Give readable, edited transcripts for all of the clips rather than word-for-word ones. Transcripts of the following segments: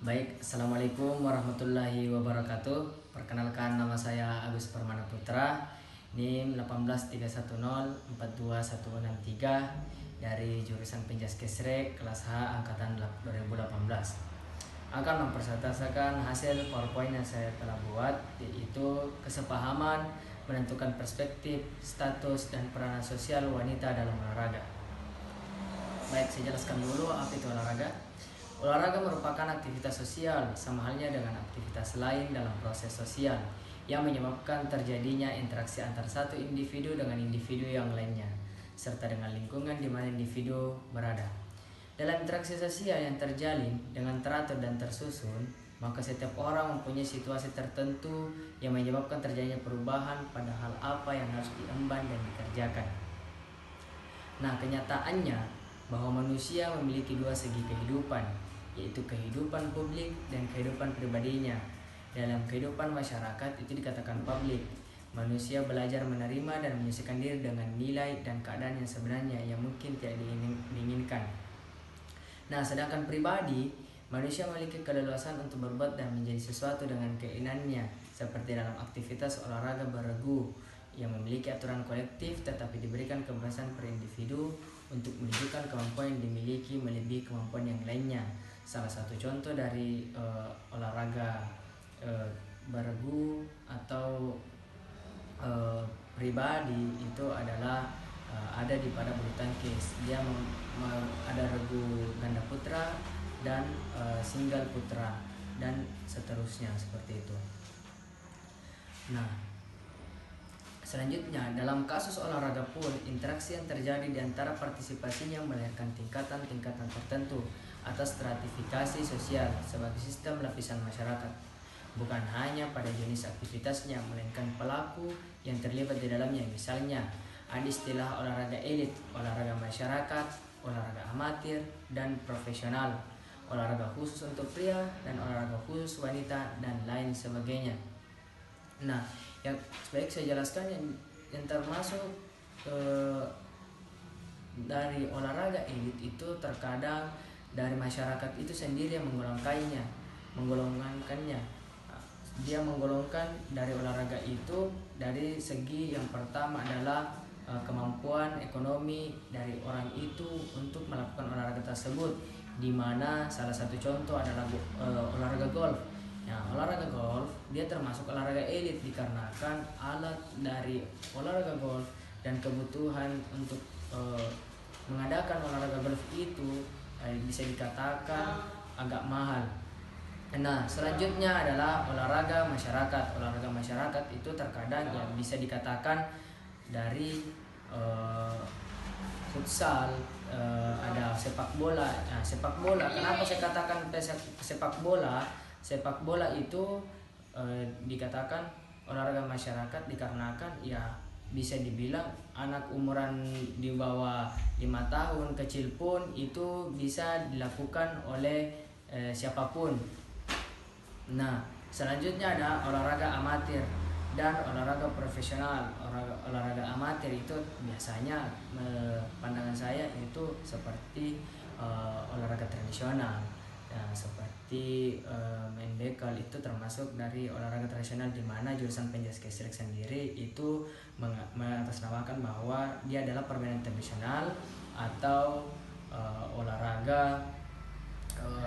Baik, Assalamualaikum warahmatullahi wabarakatuh. Perkenalkan, nama saya Agus Permana Putra, NIM 18310421163 dari jurusan Penjaskesrek kelas H angkatan 2018. Akan mempresentasikan hasil PowerPoint yang saya telah buat, yaitu kesepahaman menentukan perspektif, status, dan peranan sosial wanita dalam olahraga. Baik, saya jelaskan dulu apa itu olahraga. Olahraga merupakan aktivitas sosial, sama halnya dengan aktivitas lain dalam proses sosial, yang menyebabkan terjadinya interaksi antar satu individu dengan individu yang lainnya, serta dengan lingkungan di mana individu berada. Dalam interaksi sosial yang terjalin dengan teratur dan tersusun, maka setiap orang mempunyai situasi tertentu yang menyebabkan terjadinya perubahan pada hal apa yang harus diemban dan dikerjakan. Nah, kenyataannya bahwa manusia memiliki dua segi kehidupan, yaitu kehidupan publik dan kehidupan pribadinya. Dalam kehidupan masyarakat itu dikatakan publik. Manusia belajar menerima dan menyesuaikan diri dengan nilai dan keadaan yang sebenarnya yang mungkin tidak diinginkan. Nah, sedangkan pribadi, manusia memiliki keleluasan untuk berbuat dan menjadi sesuatu dengan keinginannya, seperti dalam aktivitas olahraga beregu yang memiliki aturan kolektif tetapi diberikan kebebasan per individu untuk menunjukkan kemampuan yang dimiliki melebihi kemampuan yang lainnya. Salah satu contoh dari olahraga beregu atau pribadi itu adalah ada di pada bulu tangkis. Dia ada regu ganda putra dan single putra dan seterusnya seperti itu. Nah, selanjutnya, dalam kasus olahraga pun, interaksi yang terjadi di antara partisipasinya melahirkan tingkatan-tingkatan tertentu atas stratifikasi sosial sebagai sistem lapisan masyarakat. Bukan hanya pada jenis aktivitasnya, melainkan pelaku yang terlibat di dalamnya. Misalnya, ada istilah olahraga elit, olahraga masyarakat, olahraga amatir, dan profesional, olahraga khusus untuk pria, dan olahraga khusus wanita, dan lain sebagainya. Nah, yang baik saya jelaskan yang termasuk dari olahraga elit itu terkadang dari masyarakat itu sendiri yang menggolongkannya. Dia menggolongkan dari olahraga itu dari segi yang pertama adalah kemampuan ekonomi dari orang itu untuk melakukan olahraga tersebut, di mana salah satu contoh adalah olahraga golf. Nah, olahraga golf dia termasuk olahraga elit dikarenakan alat dari olahraga golf dan kebutuhan untuk mengadakan olahraga golf itu bisa dikatakan agak mahal. Nah, selanjutnya adalah olahraga masyarakat. Olahraga masyarakat itu terkadang yang bisa dikatakan dari futsal, ada sepak bola. Nah, sepak bola, kenapa saya katakan sepak bola? Sepak bola itu dikatakan olahraga masyarakat dikarenakan ya bisa dibilang anak umuran di bawah 5 tahun kecil pun itu bisa dilakukan oleh siapapun. Nah, selanjutnya ada olahraga amatir dan olahraga profesional. Olahraga amatir itu biasanya pandangan saya itu seperti olahraga tradisional. Nah, seperti main bekel itu termasuk dari olahraga tradisional, di mana jurusan Penjaskesrek sendiri itu mengatasnamakan bahwa dia adalah permainan tradisional atau olahraga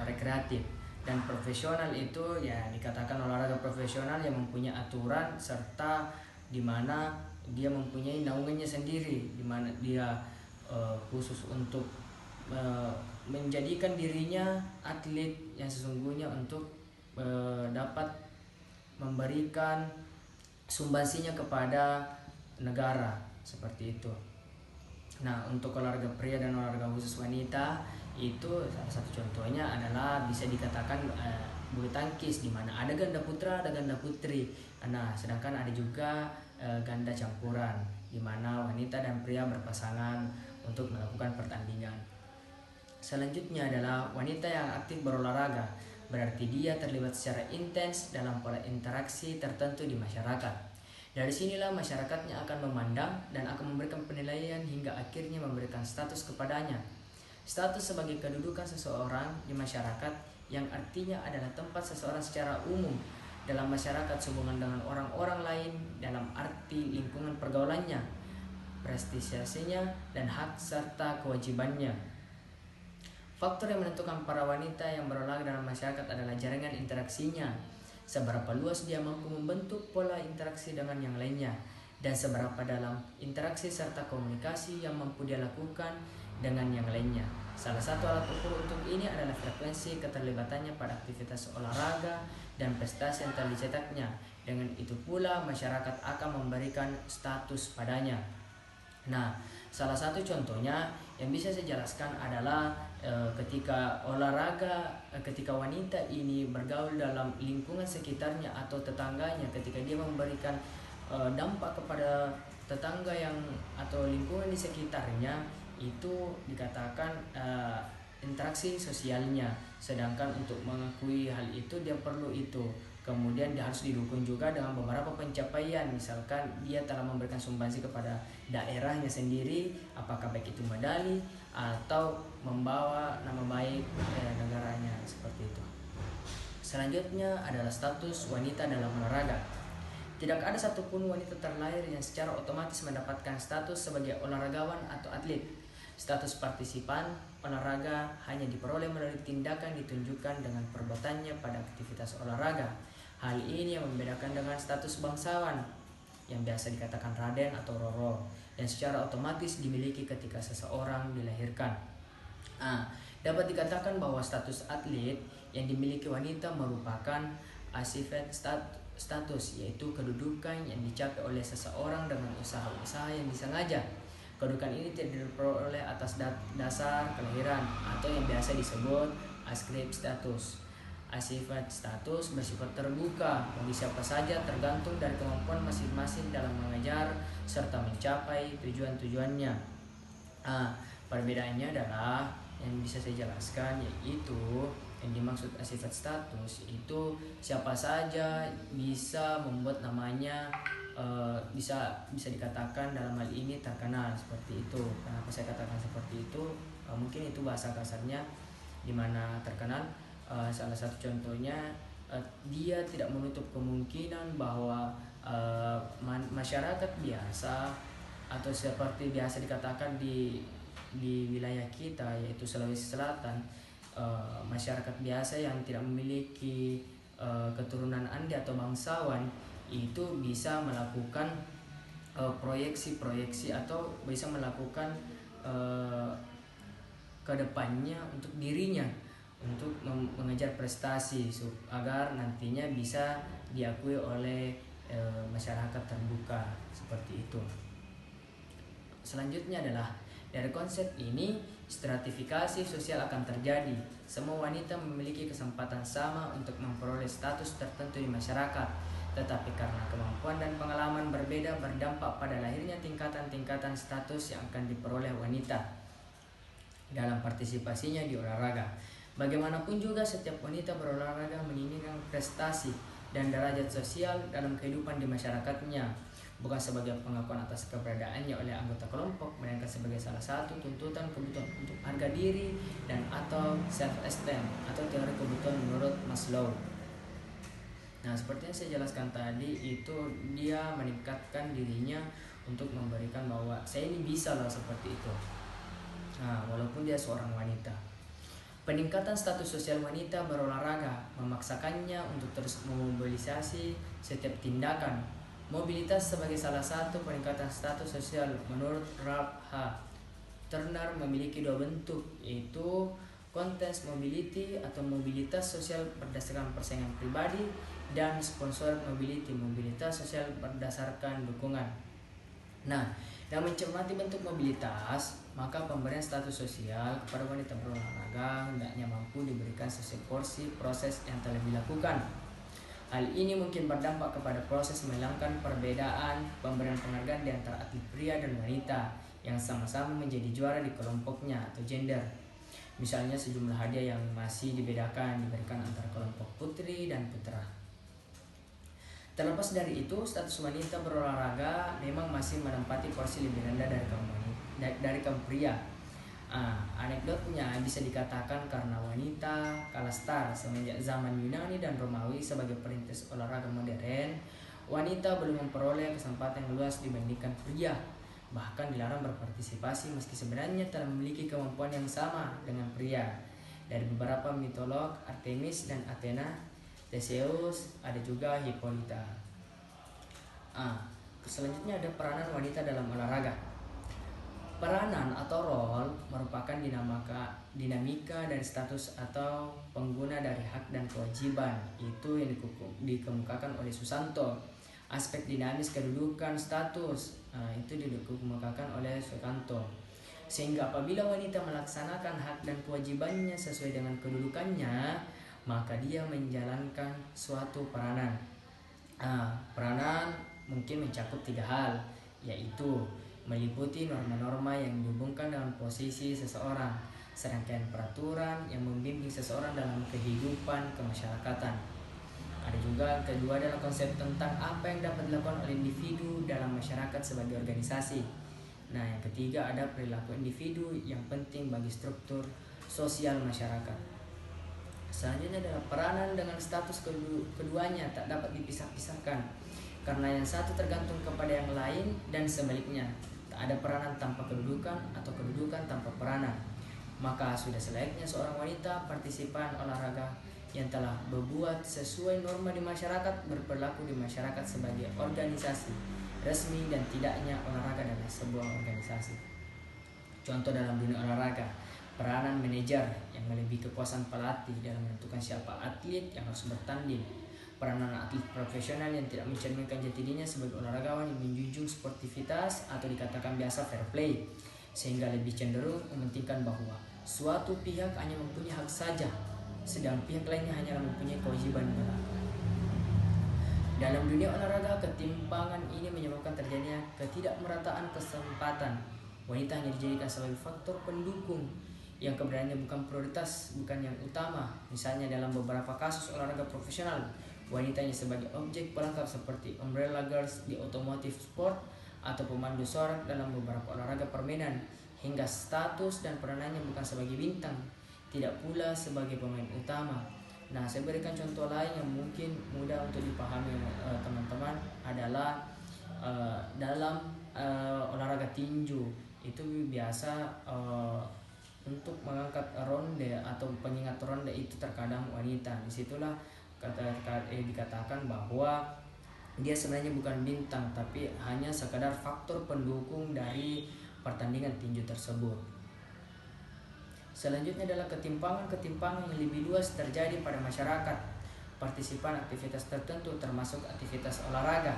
rekreatif. Dan profesional itu ya dikatakan olahraga profesional yang mempunyai aturan serta di mana dia mempunyai naungannya sendiri, di mana dia khusus untuk menjadikan dirinya atlet yang sesungguhnya untuk dapat memberikan sumbangsinya kepada negara seperti itu. Nah, untuk olahraga pria dan olahraga khusus wanita itu salah satu contohnya adalah bisa dikatakan bulu tangkis, di mana ada ganda putra, ada ganda putri. Nah, sedangkan ada juga ganda campuran, di mana wanita dan pria berpasangan untuk melakukan pertandingan. Selanjutnya adalah wanita yang aktif berolahraga, berarti dia terlibat secara intens dalam pola interaksi tertentu di masyarakat. Dari sinilah masyarakatnya akan memandang dan akan memberikan penilaian hingga akhirnya memberikan status kepadanya. Status sebagai kedudukan seseorang di masyarakat yang artinya adalah tempat seseorang secara umum dalam masyarakat sehubungan dengan orang-orang lain dalam arti lingkungan pergaulannya, prestisinya, dan hak serta kewajibannya. Faktor yang menentukan para wanita yang berolahraga dalam masyarakat adalah jaringan interaksinya, seberapa luas dia mampu membentuk pola interaksi dengan yang lainnya, dan seberapa dalam interaksi serta komunikasi yang mampu dia lakukan dengan yang lainnya. Salah satu alat ukur untuk ini adalah frekuensi keterlibatannya pada aktivitas olahraga dan prestasi yang telah dicetaknya. Dengan itu pula masyarakat akan memberikan status padanya. Nah, salah satu contohnya yang bisa saya jelaskan adalah ketika ketika wanita ini bergaul dalam lingkungan sekitarnya atau tetangganya, ketika dia memberikan dampak kepada tetangga yang atau lingkungan di sekitarnya, itu dikatakan interaksi sosialnya. Sedangkan untuk mengakui hal itu dia perlu itu. Kemudian dia harus didukung juga dengan beberapa pencapaian, misalkan dia telah memberikan sumbangsi kepada daerahnya sendiri, apakah baik itu medali atau membawa nama baik negaranya, seperti itu. Selanjutnya adalah status wanita dalam olahraga. Tidak ada satupun wanita terlahir yang secara otomatis mendapatkan status sebagai olahragawan atau atlet. Status partisipan olahraga hanya diperoleh melalui tindakan ditunjukkan dengan perbuatannya pada aktivitas olahraga. Hal ini yang membedakan dengan status bangsawan yang biasa dikatakan Raden atau Roro, yang secara otomatis dimiliki ketika seseorang dilahirkan. Dapat dikatakan bahwa status atlet yang dimiliki wanita merupakan sifat status, yaitu kedudukan yang dicapai oleh seseorang dengan usaha-usaha yang disengaja. Kedudukan ini tidak diperoleh atas dasar kelahiran atau yang biasa disebut askrip status. Sifat status bersifat terbuka bagi siapa saja, tergantung dari kemampuan masing-masing dalam mengejar serta mencapai tujuan-tujuannya. Perbedaannya adalah yang bisa saya jelaskan, yaitu yang dimaksud sifat status itu siapa saja bisa membuat namanya bisa dikatakan dalam hal ini terkenal, seperti itu. Kenapa saya katakan seperti itu? Mungkin itu bahasa kasarnya, dimana terkenal. Salah satu contohnya, dia tidak menutup kemungkinan bahwa masyarakat biasa atau seperti biasa dikatakan di wilayah kita, yaitu Sulawesi Selatan, masyarakat biasa yang tidak memiliki keturunan Andi atau bangsawan itu bisa melakukan proyeksi-proyeksi atau bisa melakukan kedepannya untuk dirinya, untuk mengejar prestasi agar nantinya bisa diakui oleh masyarakat terbuka, seperti itu. Selanjutnya adalah dari konsep ini, stratifikasi sosial akan terjadi. Semua wanita memiliki kesempatan sama untuk memperoleh status tertentu di masyarakat, tetapi karena kemampuan dan pengalaman berbeda berdampak pada lahirnya tingkatan-tingkatan status yang akan diperoleh wanita dalam partisipasinya di olahraga. Bagaimanapun juga setiap wanita berolahraga menginginkan prestasi dan derajat sosial dalam kehidupan di masyarakatnya, bukan sebagai pengakuan atas keberadaannya oleh anggota kelompok, melainkan sebagai salah satu tuntutan kebutuhan untuk harga diri dan atau self-esteem atau teori kebutuhan menurut Maslow. Nah, seperti yang saya jelaskan tadi, itu dia meningkatkan dirinya untuk memberikan bahwa saya ini bisa lah, seperti itu. Nah, walaupun dia seorang wanita. Peningkatan status sosial wanita berolahraga memaksakannya untuk terus memobilisasi setiap tindakan. Mobilitas sebagai salah satu peningkatan status sosial menurut Ralph H. Turner memiliki dua bentuk, yaitu contest mobility atau mobilitas sosial berdasarkan persaingan pribadi, dan sponsored mobility, mobilitas sosial berdasarkan dukungan. Nah, dalam mencermati bentuk mobilitas, maka pemberian status sosial kepada wanita berolahraga hendaknya mampu diberikan sesuai porsi proses yang telah dilakukan. Hal ini mungkin berdampak kepada proses menghilangkan perbedaan pemberian penghargaan di antara atlet pria dan wanita yang sama-sama menjadi juara di kelompoknya atau gender. Misalnya sejumlah hadiah yang masih diberikan antara kelompok putri dan putra. Terlepas dari itu, status wanita berolahraga memang masih menempati porsi lebih rendah dari kaum pria. Anekdotnya bisa dikatakan karena wanita kalah star semenjak zaman Yunani dan Romawi sebagai perintis olahraga modern, wanita belum memperoleh kesempatan yang luas dibandingkan pria. Bahkan dilarang berpartisipasi meski sebenarnya telah memiliki kemampuan yang sama dengan pria. Dari beberapa mitolog, Artemis dan Athena, Theseus, ada juga Hippolyta. Selanjutnya ada peranan wanita dalam olahraga. Peranan atau role merupakan dinamika dari status atau pengguna dari hak dan kewajiban. Itu yang dikemukakan oleh Susanto. Aspek dinamis kedudukan status itu dikemukakan oleh Susanto. Sehingga apabila wanita melaksanakan hak dan kewajibannya sesuai dengan kedudukannya, maka dia menjalankan suatu peranan. Peranan mungkin mencakup 3 hal, yaitu meliputi norma-norma yang dihubungkan dengan posisi seseorang, sedangkan peraturan yang membimbing seseorang dalam kehidupan kemasyarakatan. Ada juga kedua adalah konsep tentang apa yang dapat dilakukan oleh individu dalam masyarakat sebagai organisasi. Nah, yang ketiga ada perilaku individu yang penting bagi struktur sosial masyarakat. Selanjutnya adalah peranan dengan status keduanya tak dapat dipisah-pisahkan, karena yang satu tergantung kepada yang lain dan sebaliknya. Tak ada peranan tanpa kedudukan atau kedudukan tanpa peranan. Maka sudah selayaknya seorang wanita partisipan olahraga yang telah berbuat sesuai norma di masyarakat berperilaku di masyarakat sebagai organisasi resmi dan tidaknya olahraga adalah sebuah organisasi. Contoh dalam dunia olahraga, peranan manajer yang melebihi kekuasaan pelatih dalam menentukan siapa atlet yang harus bertanding. Peranan atlet profesional yang tidak mencerminkan jati dirinya sebagai olahragawan yang menjunjung sportivitas atau dikatakan biasa fair play, sehingga lebih cenderung mementingkan bahwa suatu pihak hanya mempunyai hak saja, sedang pihak lainnya hanya mempunyai kewajiban belaka. Dalam dunia olahraga, ketimpangan ini menyebabkan terjadinya ketidakmerataan kesempatan. Wanita hanya dijadikan sebagai faktor pendukung yang keberadaannya bukan prioritas, bukan yang utama. Misalnya dalam beberapa kasus olahraga profesional, wanitanya sebagai objek pelengkap seperti umbrella girls di otomotif sport atau pemandu sorak dalam beberapa olahraga permainan, hingga status dan peranannya bukan sebagai bintang, tidak pula sebagai pemain utama. Nah, saya berikan contoh lain yang mungkin mudah untuk dipahami teman-teman adalah dalam olahraga tinju. Itu biasa untuk mengangkat ronde atau pengingat ronde itu terkadang wanita. Disitulah dikatakan bahwa dia sebenarnya bukan bintang, tapi hanya sekadar faktor pendukung dari pertandingan tinju tersebut. Selanjutnya adalah ketimpangan yang lebih luas terjadi pada masyarakat partisipan aktivitas tertentu termasuk aktivitas olahraga.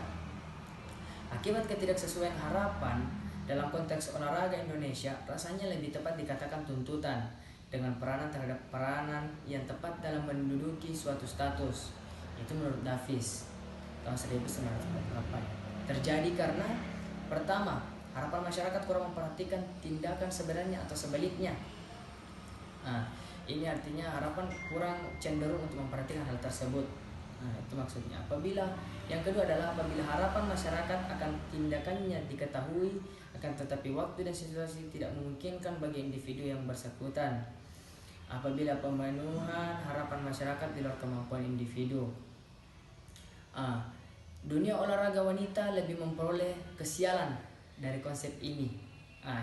Akibat ketidaksesuaian harapan dalam konteks olahraga Indonesia, rasanya lebih tepat dikatakan tuntutan dengan peranan terhadap peranan yang tepat dalam menduduki suatu status. Itu menurut Davis tahun 1948. Terjadi karena pertama, harapan masyarakat kurang memperhatikan tindakan sebenarnya atau sebaliknya. Ini artinya harapan kurang cenderung untuk memperhatikan hal tersebut. Itu maksudnya. Yang kedua adalah apabila harapan masyarakat akan tindakannya diketahui, akan tetapi waktu dan situasi tidak memungkinkan bagi individu yang bersangkutan. Apabila pemenuhan harapan masyarakat di luar kemampuan individu. Dunia olahraga wanita lebih memperoleh kesialan dari konsep ini.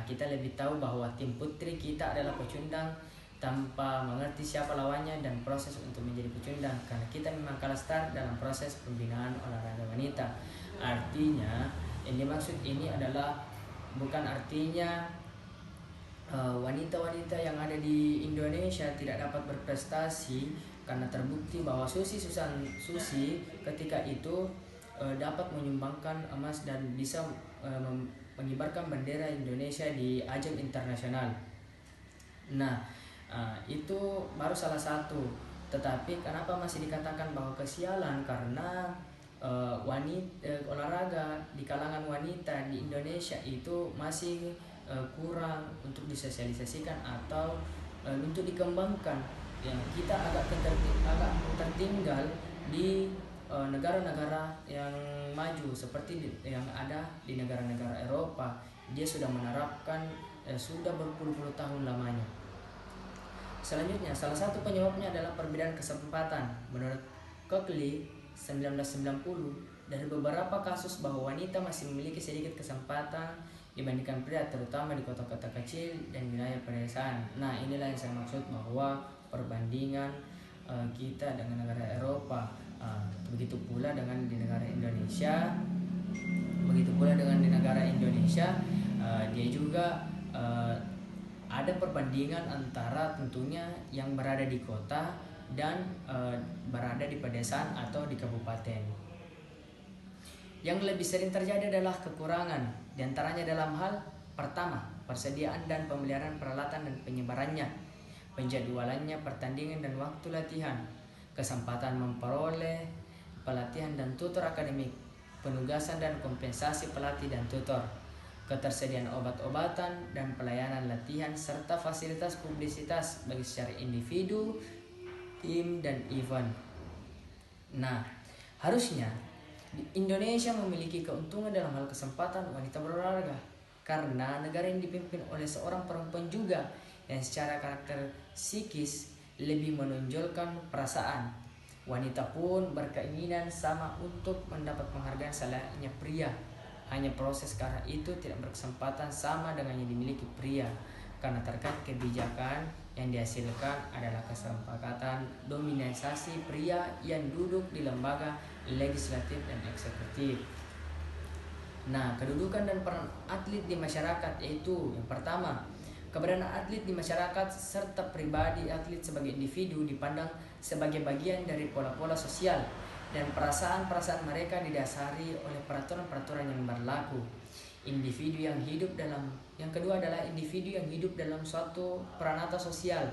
Kita lebih tahu bahwa tim putri kita adalah pecundang tanpa mengerti siapa lawannya dan proses untuk menjadi pecundang, karena kita memang kalah start dalam proses pembinaan olahraga wanita. Artinya yang dimaksud ini adalah bukan artinya wanita-wanita yang ada di Indonesia tidak dapat berprestasi, karena terbukti bahwa Susi ketika itu dapat menyumbangkan emas dan bisa mengibarkan bendera Indonesia di ajang internasional. Itu baru salah satu. Tetapi kenapa masih dikatakan bahwa kesialan? Karena olahraga di kalangan wanita di Indonesia itu masih kurang untuk disosialisasikan atau untuk dikembangkan. Kita agak tertinggal di negara-negara yang maju seperti yang ada di negara-negara Eropa. Dia sudah menerapkan sudah berpuluh-puluh tahun lamanya. Selanjutnya, salah satu penyebabnya adalah perbedaan kesempatan. Menurut Coakley 1990, dari beberapa kasus bahwa wanita masih memiliki sedikit kesempatan dibandingkan pria, terutama di kota-kota kecil dan wilayah pedesaan. Nah, inilah yang saya maksud bahwa perbandingan kita dengan negara Eropa, begitu pula dengan di negara Indonesia, dia juga ada perbandingan antara tentunya yang berada di kota dan berada di pedesaan atau di kabupaten. Yang lebih sering terjadi adalah kekurangan, diantaranya dalam hal pertama, persediaan dan pemeliharaan peralatan dan penyebarannya, penjadwalannya pertandingan dan waktu latihan, kesempatan memperoleh pelatihan dan tutor akademik, penugasan dan kompensasi pelatih dan tutor, ketersediaan obat-obatan dan pelayanan latihan, serta fasilitas publisitas bagi secara individu, tim, dan event. Nah, harusnya Indonesia memiliki keuntungan dalam hal kesempatan wanita berolahraga, karena negara yang dipimpin oleh seorang perempuan juga yang secara karakter psikis lebih menonjolkan perasaan. Wanita pun berkeinginan sama untuk mendapat penghargaan selayaknya pria. Hanya proses ke arah itu tidak berkesempatan sama dengan yang dimiliki pria, karena terkait kebijakan yang dihasilkan adalah kesepakatan dominasi pria yang duduk di lembaga legislatif dan eksekutif. Nah, kedudukan dan peran atlet di masyarakat yaitu yang pertama, keberadaan atlet di masyarakat serta pribadi atlet sebagai individu dipandang sebagai bagian dari pola-pola sosial dan perasaan-perasaan mereka didasari oleh peraturan-peraturan yang berlaku. Yang kedua adalah individu yang hidup dalam suatu peranata sosial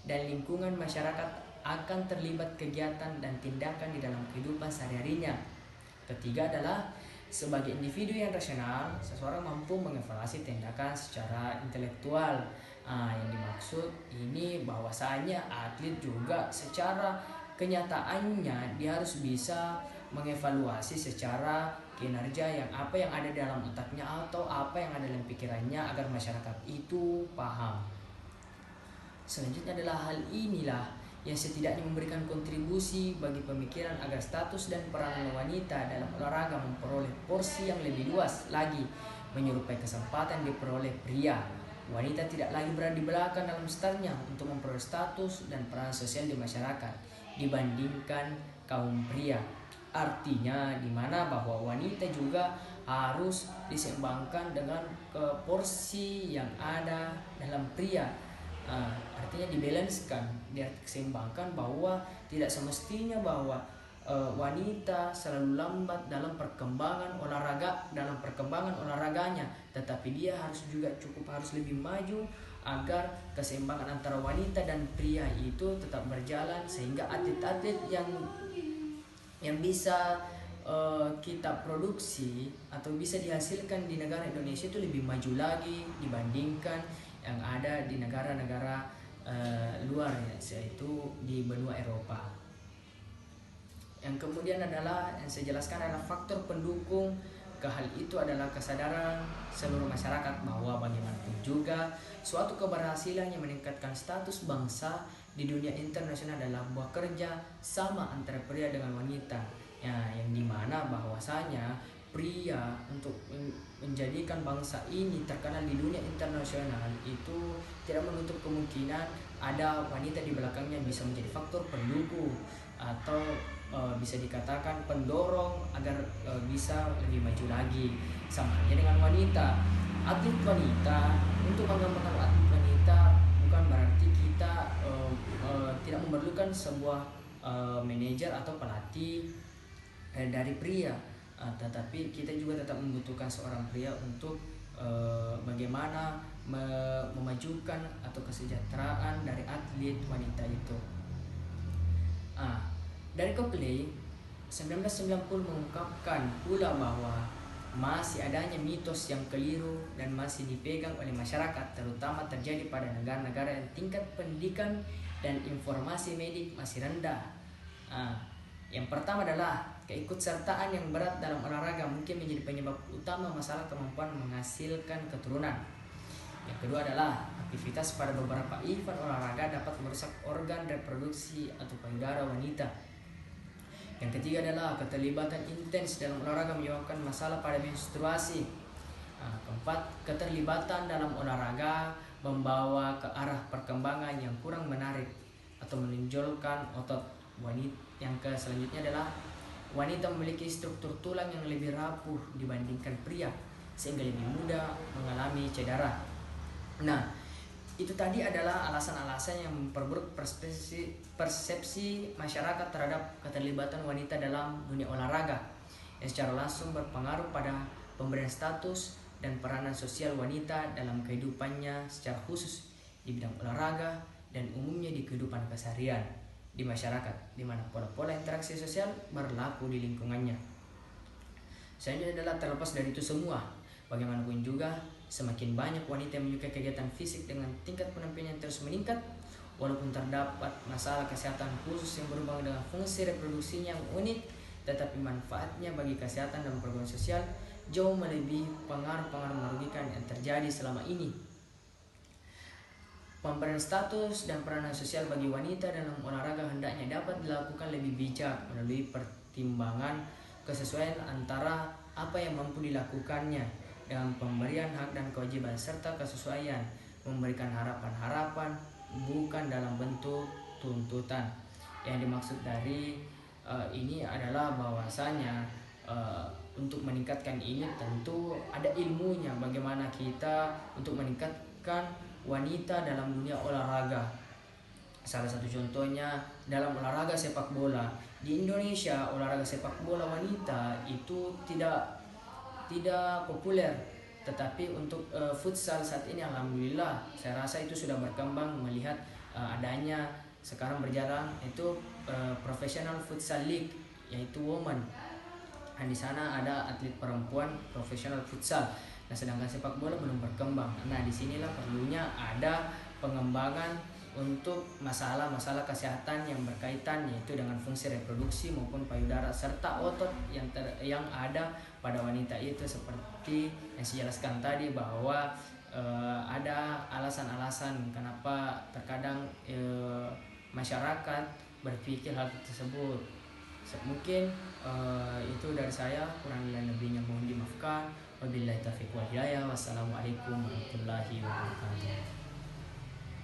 dan lingkungan masyarakat akan terlibat kegiatan dan tindakan di dalam kehidupan sehari-harinya. Ketiga adalah sebagai individu yang rasional, seseorang mampu mengevaluasi tindakan secara intelektual. Yang dimaksud ini bahwasanya atlet juga secara kenyataannya dia harus bisa mengevaluasi secara kinerja yang ada dalam otaknya atau apa yang ada dalam pikirannya agar masyarakat itu paham. Selanjutnya adalah hal inilah yang setidaknya memberikan kontribusi bagi pemikiran agar status dan peran wanita dalam olahraga memperoleh porsi yang lebih luas lagi, menyerupai kesempatan diperoleh pria. Wanita tidak lagi berada di belakang dalam startnya untuk memperoleh status dan peran sosial di masyarakat dibandingkan kaum pria. Artinya di mana bahwa wanita juga harus diseimbangkan dengan porsi yang ada dalam pria. Artinya dibalanskan, diseimbangkan bahwa tidak semestinya bahwa wanita selalu lambat dalam perkembangan olahraganya, tetapi dia harus lebih maju agar keseimbangan antara wanita dan pria itu tetap berjalan, sehingga atlet-atlet yang bisa kita produksi atau bisa dihasilkan di negara Indonesia itu lebih maju lagi dibandingkan yang ada di negara-negara luar, yaitu di benua Eropa. Yang kemudian adalah yang saya jelaskan adalah faktor pendukung ke hal itu adalah kesadaran seluruh masyarakat bahwa bagaimanapun juga suatu keberhasilan yang meningkatkan status bangsa di dunia internasional adalah buah kerja sama antara pria dengan wanita, yang dimana bahwasanya pria untuk menjadikan bangsa ini terkenal di dunia internasional itu tidak menutup kemungkinan ada wanita di belakangnya bisa menjadi faktor pendukung atau bisa dikatakan pendorong agar bisa lebih maju lagi. Sama halnya dengan wanita, atlet wanita, untuk mengembangkan atlet wanita bukan berarti kita tidak memerlukan sebuah manajer atau pelatih dari pria, tetapi kita juga tetap membutuhkan seorang pria untuk bagaimana memajukan atau kesejahteraan dari atlet wanita itu. Dari Coakley 1990 mengungkapkan pula bahwa masih adanya mitos yang keliru dan masih dipegang oleh masyarakat, terutama terjadi pada negara-negara yang tingkat pendidikan dan informasi medik masih rendah. Yang pertama adalah keikutsertaan yang berat dalam olahraga mungkin menjadi penyebab utama masalah kemampuan menghasilkan keturunan. Yang kedua adalah aktivitas pada beberapa event olahraga dapat merusak organ reproduksi atau payudara wanita. Yang ketiga adalah keterlibatan intens dalam olahraga menyebabkan masalah pada menstruasi. Keempat, keterlibatan dalam olahraga membawa ke arah perkembangan yang kurang menarik atau menonjolkan otot wanita. Yang selanjutnya adalah wanita memiliki struktur tulang yang lebih rapuh dibandingkan pria sehingga lebih mudah mengalami cedera. Nah, itu tadi adalah alasan-alasan yang memperburuk persepsi masyarakat terhadap keterlibatan wanita dalam dunia olahraga yang secara langsung berpengaruh pada pemberian status dan peranan sosial wanita dalam kehidupannya secara khusus di bidang olahraga dan umumnya di kehidupan keseharian di masyarakat, di mana pola-pola interaksi sosial berlaku di lingkungannya. Selanjutnya adalah terlepas dari itu semua, bagaimanapun juga semakin banyak wanita yang menyukai kegiatan fisik dengan tingkat penampilan yang terus meningkat, walaupun terdapat masalah kesehatan khusus yang berhubungan dengan fungsi reproduksinya yang unik, tetapi manfaatnya bagi kesehatan dan pergaulan sosial jauh melebihi pengaruh-pengaruh merugikan yang terjadi selama ini. Pemberian status dan peranan sosial bagi wanita dalam olahraga hendaknya dapat dilakukan lebih bijak melalui pertimbangan kesesuaian antara apa yang mampu dilakukannya dengan pemberian hak dan kewajiban serta kesesuaian memberikan harapan-harapan bukan dalam bentuk tuntutan. Yang dimaksud dari ini adalah bahwasanya untuk meningkatkan ini tentu ada ilmunya, bagaimana kita untuk meningkatkan wanita dalam dunia olahraga. Salah satu contohnya dalam olahraga sepak bola di Indonesia, olahraga sepak bola wanita itu tidak populer, tetapi untuk futsal saat ini alhamdulillah saya rasa itu sudah berkembang melihat adanya sekarang berjalan itu professional futsal league yaitu woman. Dan di sana ada atlet perempuan profesional futsal. Nah, sedangkan sepak bola belum berkembang. Nah, disinilah perlunya ada pengembangan untuk masalah-masalah kesehatan yang berkaitan yaitu dengan fungsi reproduksi maupun payudara serta otot yang ada pada wanita itu, seperti yang saya jelaskan tadi bahwa ada alasan-alasan kenapa terkadang masyarakat berpikir hal tersebut. Mungkin itu dari saya, kurang dan lebihnya mohon dimaafkan. Wabillahi taufiq wal hidayah. Wassalamualaikum warahmatullahi wabarakatuh.